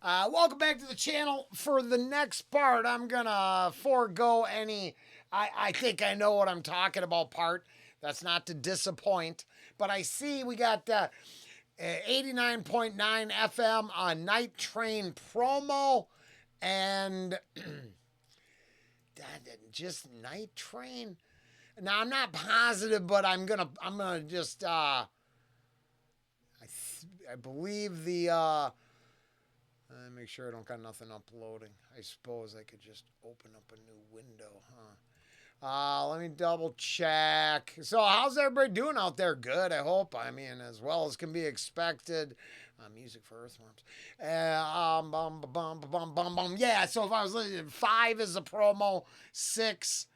Welcome back to the channel. For the next part, I'm gonna forego any I think I know what I'm talking about part. That's not to disappoint. But I see we got 89.9 FM on Nighttrain promo and just Nighttrain. Now I'm not positive, but I'm gonna just I believe the make sure I don't got nothing uploading. I suppose I could just open up a new window, huh? Let me double check. So how's everybody doing out there? Good, I hope. I mean, as well as can be expected. Music for earthworms. Yeah, so if I was listening, 5 is a promo, 6,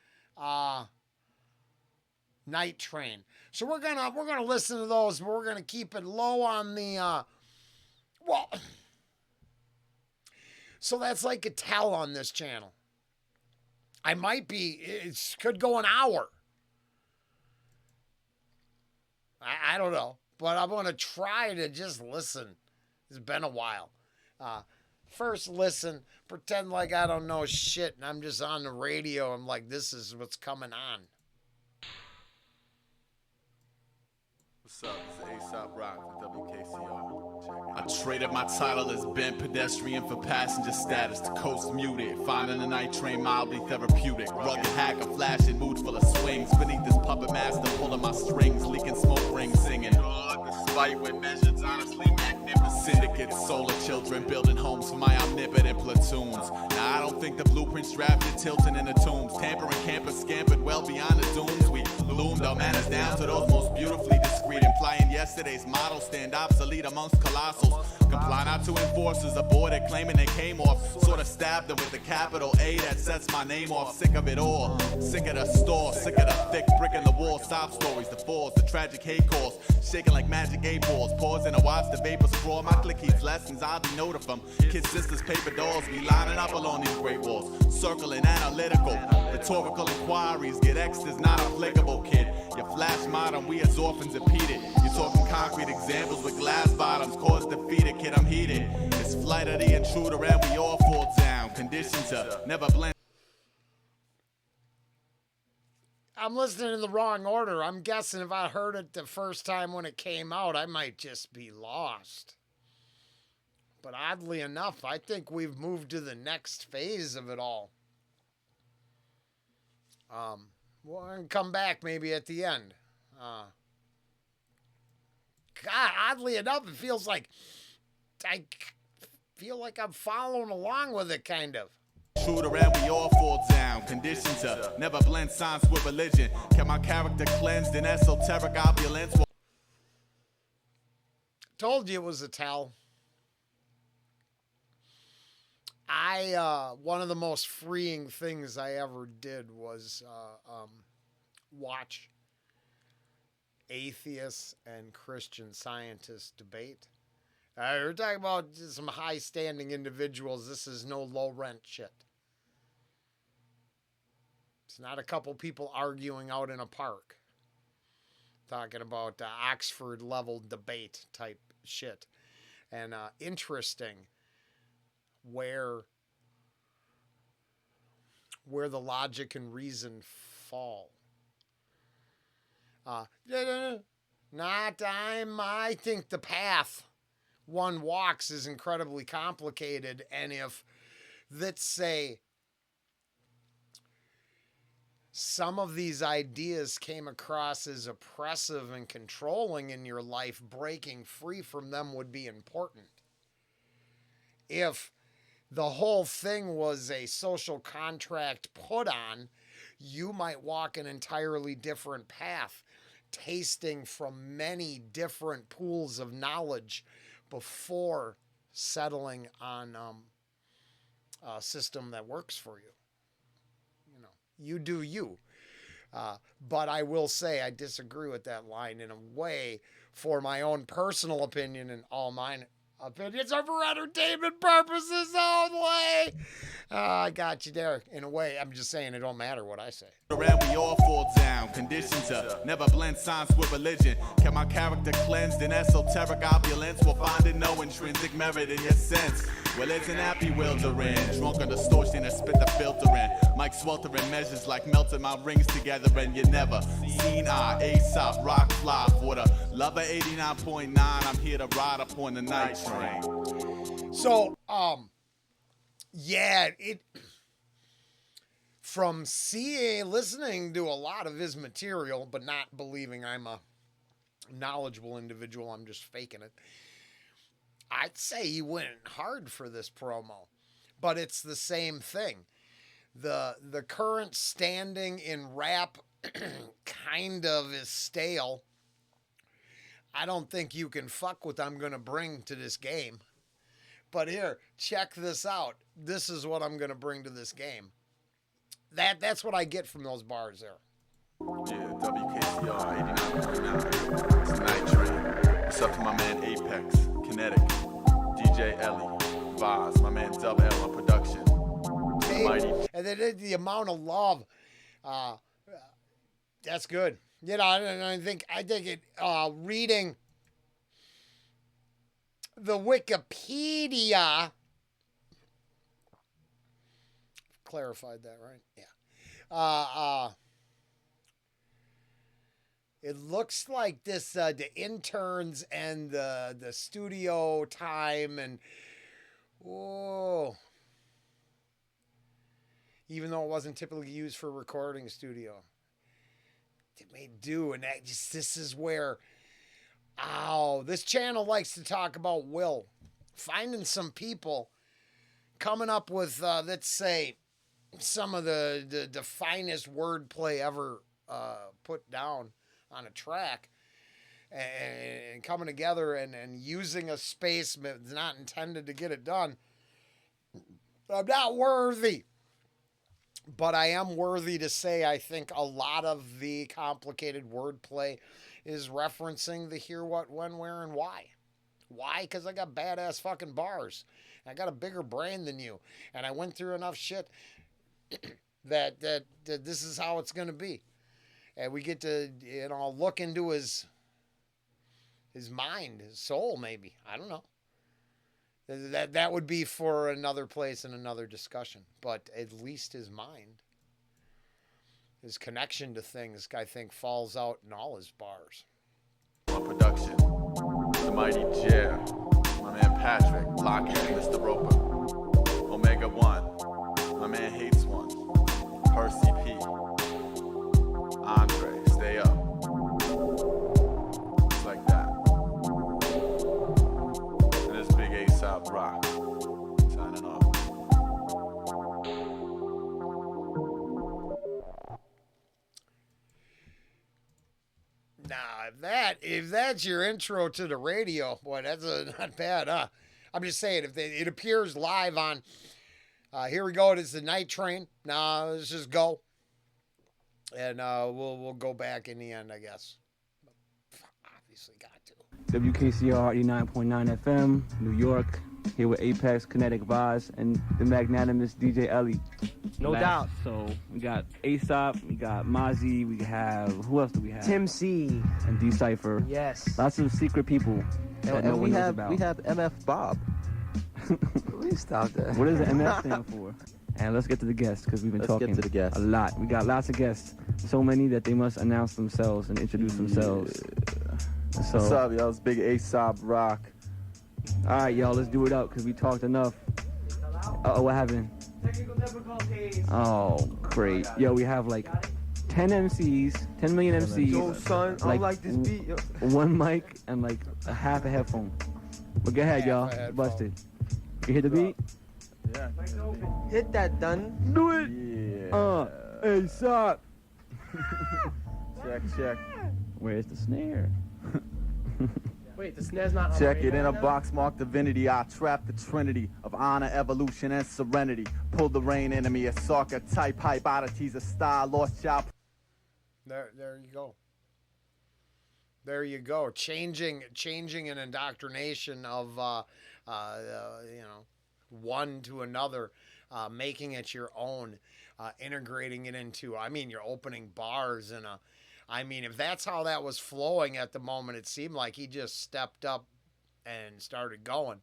Nighttrain. So we're gonna listen to those, but we're gonna keep it low on the well. So that's like a tell on this channel. I might be, it could go an hour. I don't know, but I'm going to try to just listen. It's been a while. First listen, pretend like I don't know shit and I'm just on the radio. I'm like, this is what's coming on. What's up? It's Aesop for WKCR. I traded my title as bent pedestrian for passenger status to coast muted. Finding the night train mildly therapeutic. Rugged hacker, flashing mood full of swings. Beneath this puppet master pulling my strings, leaking smoke rings, singing. Despite when measured's honestly magnificent. Syndicates, solar children, building homes for my omnipotent platoons. Now I don't think the blueprints drafted tilting in the tombs. Tampering campers scampered well beyond the dunes. We loomed our manners down to those most beautifully discreet, implying yesterday's models stand obsolete amongst colossals. Comply not to enforcers aborted, claiming they came off. Sort of stabbed them with the capital A that sets my name off. Sick of it all, sick of the store, sick of the thick brick in the wall. Sob stories, the falls, the tragic hate calls, shaking like magic 8 balls. Pausing to watch the vapors sprawl. My click keeps lessons, I'll be noted from kids, sisters, paper dolls. We lining up along these great walls, circling analytical. Rhetorical inquiries get X'd is not applicable, kid. Your flash modern, we as orphans impeded. You're talking concrete examples with glass bottoms, cause defeated, kid, I'm heated. It's flight of the intruder and we all fall down. Conditioned to never blend. I'm listening in the wrong order. I'm guessing if I heard it the first time when it came out, I might just be lost. But oddly enough, I think we've moved to the next phase of it all. We're going to come back maybe at the end. God, oddly enough, it feels like I feel like I'm following along with it, kind of. Intruder and we all fall down. Conditioned to never blend science with religion. Kept my character cleansed in esoteric opulence. Told you it was a tell. One of the most freeing things I ever did was watch atheists and Christian scientists debate. We're talking about some high-standing individuals. This is no low-rent shit. It's not a couple people arguing out in a park. Talking about Oxford-level debate type shit. And interesting where the logic and reason fall. I think the path one walks is incredibly complicated, and if, let's say, some of these ideas came across as oppressive and controlling in your life, breaking free from them would be important. If the whole thing was a social contract put on, you might walk an entirely different path, tasting from many different pools of knowledge before settling on a system that works for you. You know, you do you. But I will say I disagree with that line in a way for my own personal opinion, and all mine opinions are for entertainment purposes only. I got you there. In a way, I'm just saying it don't matter what I say. And we all fall down, conditioned to never blend science with religion. Kept my character cleansed in esoteric opulence, while finding no intrinsic merit in your sense. Well, it's an app bewildering, drunk on distortion and spit the filter in. Mike sweltering measures like melting my rings together, and you never seen Aesop, rock fly for the lover 89.9. I'm here to ride upon the night train. So, yeah, from listening to a lot of his material, but not believing I'm a knowledgeable individual, I'm just faking it. I'd say he went hard for this promo, but it's the same thing. The current standing in rap kind of is stale. I don't think you can fuck what I'm going to bring to this game. But here, check this out. This is what I'm going to bring to this game. That's what I get from those bars there. Yeah, WKCR 89.9. It's Nighttrain. What's up to my man Apex, Kinetic, DJ Ellie, Vaz, my man Dub L on production. Mighty. And then the amount of love, that's good. You know, I think it, reading the Wikipedia, clarified that, right? Yeah. It looks like this, the interns and the studio time and, even though it wasn't typically used for recording studio, it made do. And this is where, this channel likes to talk about will. Finding some people coming up with, let's say, some of the finest wordplay ever put down on a track, and coming together and using a space that's not intended to get it done. I'm not worthy, but I am worthy to say I think a lot of the complicated wordplay is referencing the here, what, when, where, and why. Why? Because I got badass fucking bars. I got a bigger brain than you, and I went through enough shit that this is how it's going to be. And we get to, look into his mind, his soul, maybe. I don't know. That would be for another place and another discussion. But at least his mind, his connection to things, I think, falls out in all his bars. Production, the mighty Jer, my man Patrick, Lockett, Mr. Roper, Omega One, my man Hates One, Percy P, Andre, stay up. Just like that. And this big Aesop rock. Signing off. Now, if that's your intro to the radio, boy, that's not bad, huh? I'm just saying, it appears live on, here we go, it is the Nighttrain. Now, let's just go. And we'll go back in the end, I guess. Obviously got to. WKCR 89.9 FM, New York. Here with Apex, Kinetic Vaz, and the magnanimous DJ Ellie. No doubt. So we got Aesop, we got Mozzie, we have, who else do we have? Tim C. And D-Cypher. Yes. Lots of secret people that no one knows about. We have MF Bob. Please stop that. What does the MF stand for? And let's get to the guests, because we've been talking to the guests. A lot. We got lots of guests. So many that they must announce themselves and introduce themselves. So, what's up, y'all? It's Big Aesop Rock. All right, y'all, let's do it up, because we talked enough. Uh-oh, what happened? Technical difficulties. Oh, great. Yo, we have like 10 MCs, 10 million MCs. Yo, son, I don't like this beat. Yo. One mic and like a half a headphone. But go ahead, y'all. Busted. You hear the beat? Yeah. Hit that, done. Do it. Yeah. Hey, suck. Check. Where's the snare? Wait, the snare's not on. Check it in a box marked divinity. I trap the trinity of honor, evolution, and serenity. Pull the rain enemy, a soccer type hype oddities, a style lost child. There you go. There you go. Changing an indoctrination of one to another, making it your own, integrating it into, I mean, you're opening bars and I mean, if that's how that was flowing at the moment, it seemed like he just stepped up and started going.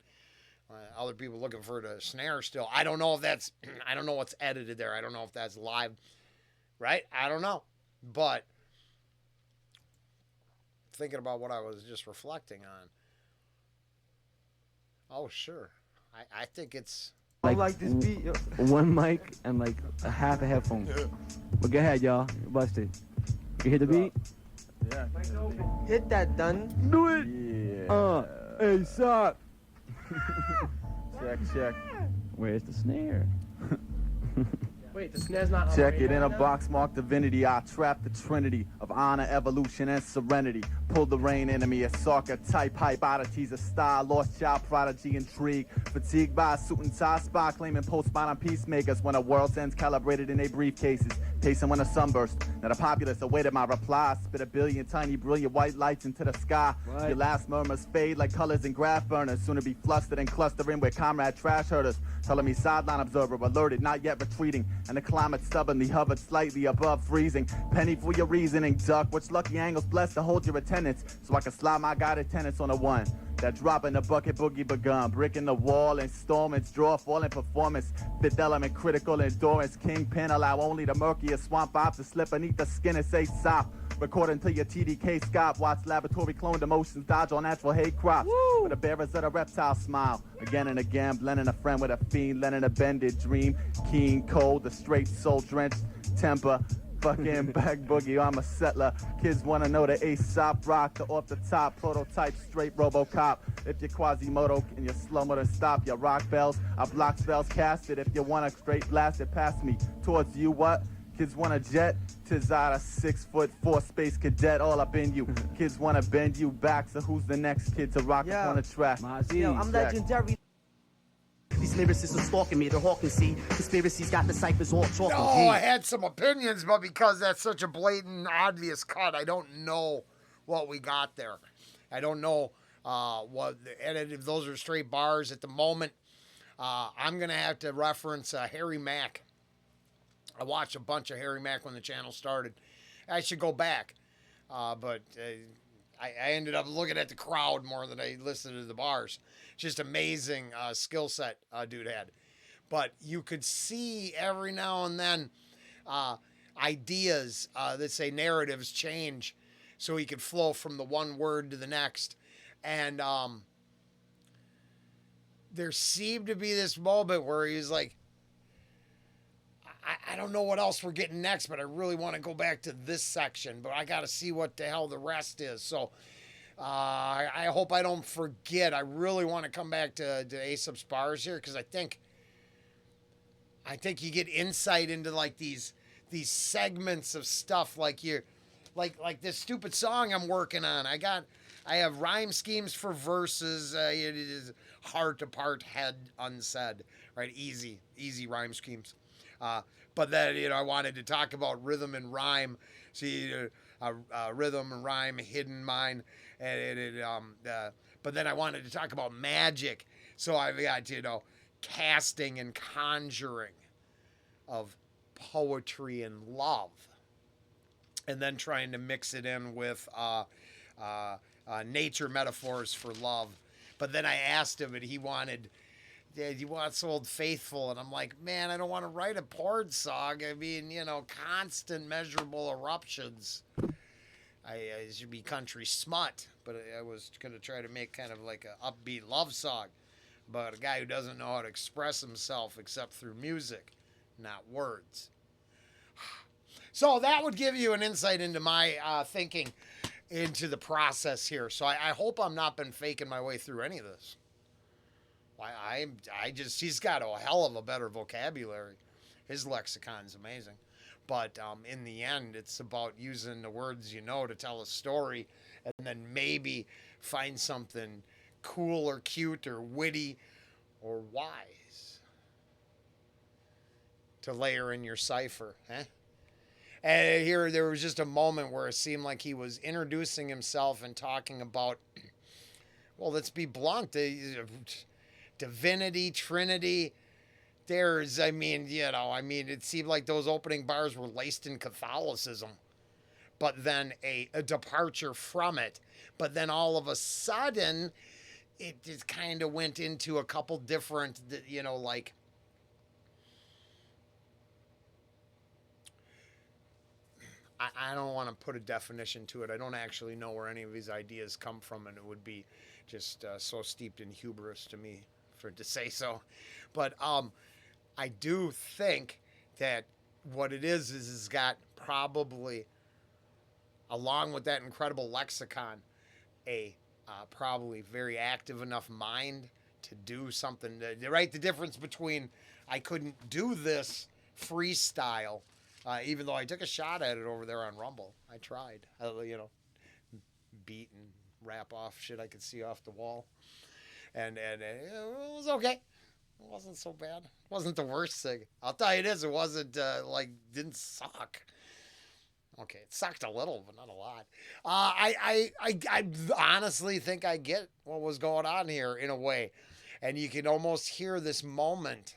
Other people looking for the snare still. I don't know if that's, I don't know what's edited there. I don't know if that's live, right? I don't know. But thinking about what I was just reflecting on. Oh, sure. I think it's. Like, I like this beat, yo. one mic and like a half a headphone. But go ahead, y'all. Bust it. You hear the beat? Yeah. Hit that, done. Do it. Yeah. Aesop. Check. Where's the snare? Wait, the snare's not on Check the it in a radar now? box marked divinity. I trap the trinity of honor, evolution, and serenity. Pull the rain enemy, a type hype oddities, a style, lost child prodigy, intrigue. Fatigued by a suit and tie spy, claiming postmodern peacemakers when a world's ends calibrated in their briefcases. Pacing when a sunburst. Now the populace awaited my reply. Spit a billion tiny brilliant white lights into the sky. Right. Your last murmurs fade like colors in graph burners. Soon to be flustered and clustering with comrade trash herders. Telling me sideline observer, alerted, not yet retreating. And the climate stubbornly hovered slightly above freezing. Penny for your reasoning, duck. Which lucky angles blessed to hold your attendance. So I can slide my guided tenants on the one. That drop in the bucket boogie begun. Brick in the wall, installments, draw falling performance. Fifth element, critical endurance. Kingpin allow only the murkiest swamp vibe to slip beneath the skin and say stop. Recording to your TDK Scott. Watch laboratory cloned emotions dodge on natural hate crops. For the bearers of the reptile smile. Again and again, blending a friend with a fiend. Lending a bended dream. Keen, cold, the straight soul drenched temper. Fucking back boogie, I'm a settler. Kids wanna know the Aesop rock, the off the top prototype, straight RoboCop. If you're Quasimodo and you're slow-mo to stop your rock bells, I block spells casted. If you want a straight blast it past me, towards you what? Kids want a jet, tis out a 6'4" space cadet all up in you. Kids wanna bend you back, so who's the next kid to rock Yeah. up on the track? Yo, I'm legendary. These lyricists are stalking me, they're hawking, see? Conspiracies got the ciphers all chalking. Oh, I had some opinions, but because that's such a blatant, obvious cut, I don't know what we got there. I don't know what the edit. If those are straight bars at the moment, I'm gonna have to reference Harry Mack. I watched a bunch of Harry Mack when the channel started. I should go back, but I ended up looking at the crowd more than I listened to the bars. Just amazing skill set dude had. But you could see every now and then ideas that say narratives change so he could flow from the one word to the next. And there seemed to be this moment where he was like, I don't know what else we're getting next, but I really want to go back to this section, but I got to see what the hell the rest is. So I hope I don't forget. I really want to come back to Aesop's bars here because I think you get insight into like these segments of stuff like this stupid song I'm working on. I have rhyme schemes for verses. It is heart apart, head unsaid, right? Easy rhyme schemes. But then, I wanted to talk about rhythm and rhyme. See, rhythm and rhyme, hidden mind. But then I wanted to talk about magic. So I've got, casting and conjuring of poetry and love. And then trying to mix it in with nature metaphors for love. But then I asked him, and he wanted... Dad, you want Old Faithful? And I'm like, man, I don't want to write a porn song. I mean, constant measurable eruptions. I should be country smut, but I was going to try to make kind of like an upbeat love song about a guy who doesn't know how to express himself except through music, not words. So that would give you an insight into my thinking into the process here. So I hope I'm not been faking my way through any of this. He's got a hell of a better vocabulary. His lexicon's amazing. But in the end, it's about using the words to tell a story and then maybe find something cool or cute or witty or wise to layer in your cipher. And here, there was just a moment where it seemed like he was introducing himself and talking about, well, let's be blunt, Divinity, Trinity. There's, it seemed like those opening bars were laced in Catholicism, but then a departure from it. But then all of a sudden, it just kind of went into a couple different, like, I don't want to put a definition to it. I don't actually know where any of these ideas come from, and it would be just so steeped in hubris to me to say so. But I do think that what it is it's got probably, along with that incredible lexicon, a probably very active enough mind to do something. Right? The difference between I couldn't do this freestyle, even though I took a shot at it over there on Rumble. I tried, beat and rap off shit I could see off the wall. And it was okay. It wasn't so bad. It wasn't the worst thing. I'll tell you this, it wasn't, didn't suck. Okay, it sucked a little, but not a lot. I honestly think I get what was going on here in a way. And you can almost hear this moment.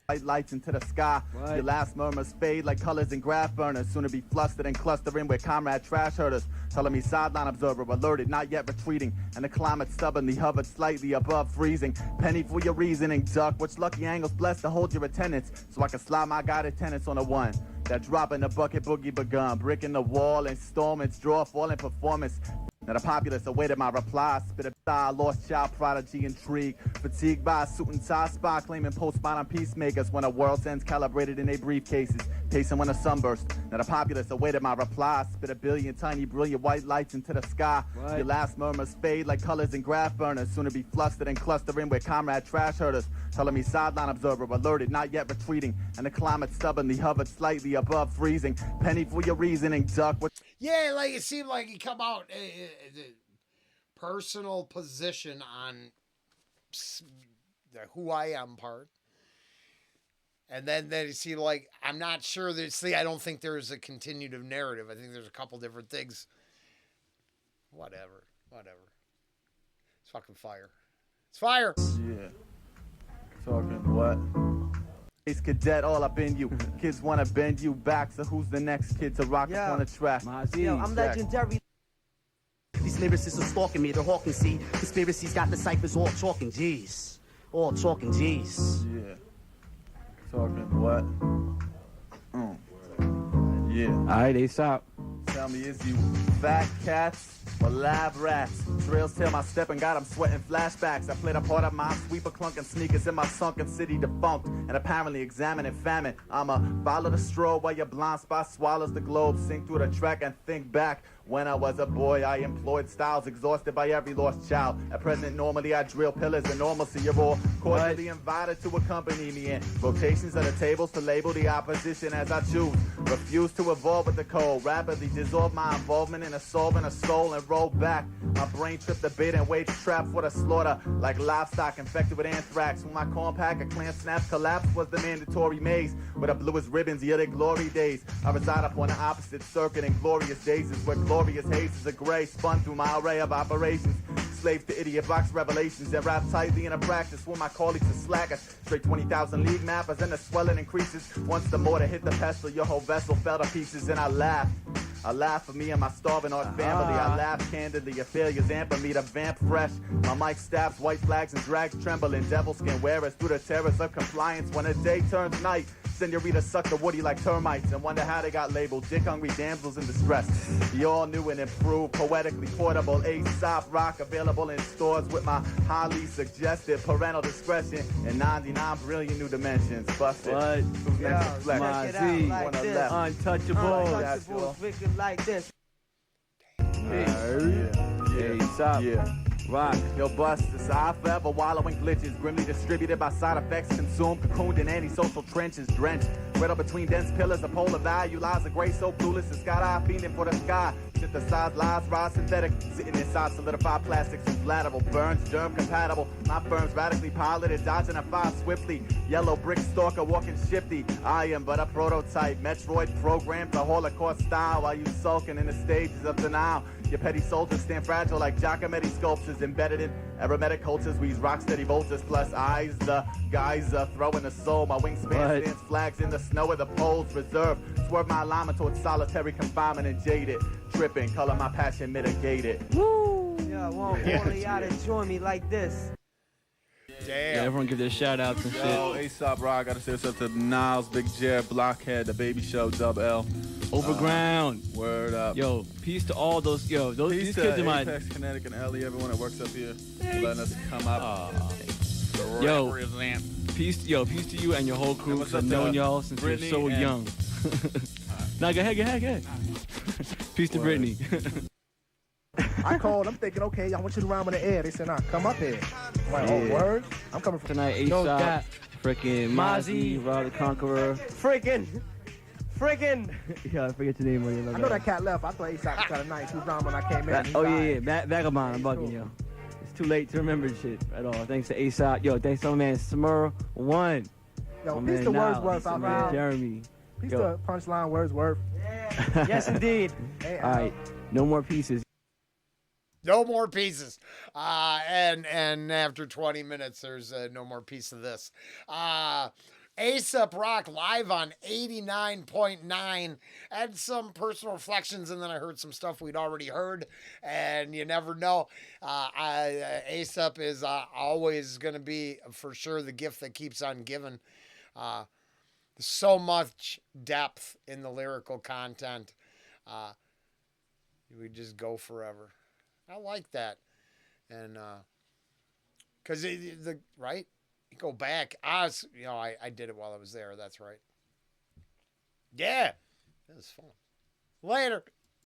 White lights into the sky. What? Your last murmurs fade like colors in graph burners. Soon to be flustered and clustering with comrade trash herders. Telling me sideline observer, alerted, not yet retreating. And the climate stubbornly hovered slightly above freezing. Penny for your reasoning, duck. Which lucky angle's blessed to hold your attendance. So I can slide my guided tenants on the one. That drop in the bucket boogie begun. Brick in the wall, installments, draw, falling performance. Now the populace awaited my reply. Spit a style, lost child, prodigy, intrigue. Fatigued by a suit and tie spot, claiming postmodern peacemakers when a world's ends calibrated in their briefcases. Pacing when the sunburst. Now the populace awaited my reply. Spit a billion tiny, brilliant white lights into the sky. What? Your last murmurs fade like colors in graph burners. Soon to be flustered and clustering with comrade trash herders. Telling me sideline observer, alerted, not yet retreating. And the climate stubbornly hovered slightly above freezing. Penny for your reasoning, duck. Yeah, like it seemed like he come out the personal position on the who I am part. And then it seemed like, I'm not sure I don't think there's a continuative narrative. I think there's a couple different things. Whatever. It's fucking fire. It's fire. Yeah. Talking what? Ace cadet all up in you. Kids wanna bend you back, so who's the next kid to rock up on the track? Yo, I'm legendary. These lyricists are stalking me, they're hawking, see. Conspiracies got the ciphers all talking, G's. All talking, G's. Yeah. Talking what? Yeah. All right, Aesop. Tell me, is you fat cats or lab rats? Trails tell my step and got 'em sweating flashbacks. I played a part of my sweeper clunking sneakers in my sunken city defunct and apparently examining famine. I'ma follow the straw while your blind spot swallows the globe. Sink through the track and think back. When I was a boy, I employed styles exhausted by every lost child. At present, normally I drill pillars of normalcy. You're all cordially invited to accompany me in rotations of the tables to label the opposition as I choose. Refuse to evolve with the code. Rapidly dissolve my involvement in solving a soul and roll back. My brain tripped the bait and waged trap for the slaughter. Like livestock infected with anthrax. When my compact, a clan snaps collapse was the mandatory maze. With the bluest ribbons, the other glory days. I reside upon the opposite circuit in glorious days where glorious hazes of gray spun through my array of operations. Slave to idiot box revelations that wrap tightly in a practice when my colleagues are slackers. Straight 20,000 league mappers and the swelling increases. Once the mortar hit the pestle, your whole vessel fell to pieces and I laugh. I laugh for me and my starving art family. I laugh candidly at failures amper me to vamp fresh. My mic stabs white flags and drags trembling devil skin wearers through the terrors of compliance. When the day turns night, Senorita suck the woody like termites and wonder how they got labeled dick-hungry damsels in distress. The all-new and improved, poetically portable Aesop rock available in stores with my highly suggested parental discretion and 99 brilliant new dimensions. Busted. What? Who's next to flex? My Check it out Z. like One on this. left. Untouchable. Untouchables, wicked like this. Aesop. Yeah. Rock. Yo, bust, it's I forever wallow in glitches, grimly distributed by side effects, consumed, cocooned in antisocial trenches, drenched, riddled between dense pillars of polar value, lies a gray so clueless, the sky fiending for the sky, synthesized lies, rise synthetic, sitting inside solidified plastics, inflatable, burns, germ compatible, my firm's radically piloted, dodging a fire swiftly, yellow brick stalker walking shifty, I am but a prototype, Metroid programmed for Holocaust style, while you sulking in the stages of denial. Your petty soldiers stand fragile like Giacometti sculptures embedded in aromatic cultures. We use rock steady vultures plus eyes. The guys throwing the soul. My wingspan stands flags in the snow of the poles. Reserve. Swerve my alignment towards solitary confinement and jaded. Tripping. Color my passion mitigated. Woo! Yeah, I want all of y'all to join me like this. Damn. Yeah, everyone give their shout outs and shit. Yo, Aesop Rock, gotta say what's up to Niles, Big Jer, Blockhead, The Baby Show, Dub L. Overground. Word up. Yo, peace to all those. Yo, those Peace these to kids are my. Apex, Kinetic, and Ellie, everyone that works up here, letting us come up. Yo, Represent. peace to you and your whole crew. what's 'Cause I've up to known y'all since Brittany you're so and- young. Now go ahead. Peace to Brittany. I called. I'm thinking, okay, I want you to rhyme in the air. They said, nah, come up here. I'm like, oh, word? I'm coming from Tonight, No Aesop, doubt. freaking Mozzie, Rod the Conqueror. Friggin'. Yeah, I forget your name. I know that cat left. I thought Aesop was kind of nice. He was rhyming when I came in. He Oh lied. yeah. Vagabond, I'm bugging yo. It's too late to remember shit at all. Thanks to Aesop. Yo, thanks to my man Samura One. Yo, My peace man to Niles, Wordsworth my out man there. Jeremy. Peace Yo. to Punchline Wordsworth. Yes, indeed. Hey, All right, no more pieces. No more pieces. And after 20 minutes, there's no more piece of this. Aesop Rock live on 89.9. Had some personal reflections, and then I heard some stuff we'd already heard, and you never know. Aesop is always going to be, for sure, the gift that keeps on giving. So much depth in the lyrical content. We just go forever. I like that. And because right, you go back. I did it while I was there. That's right. Yeah, it was fun. Later.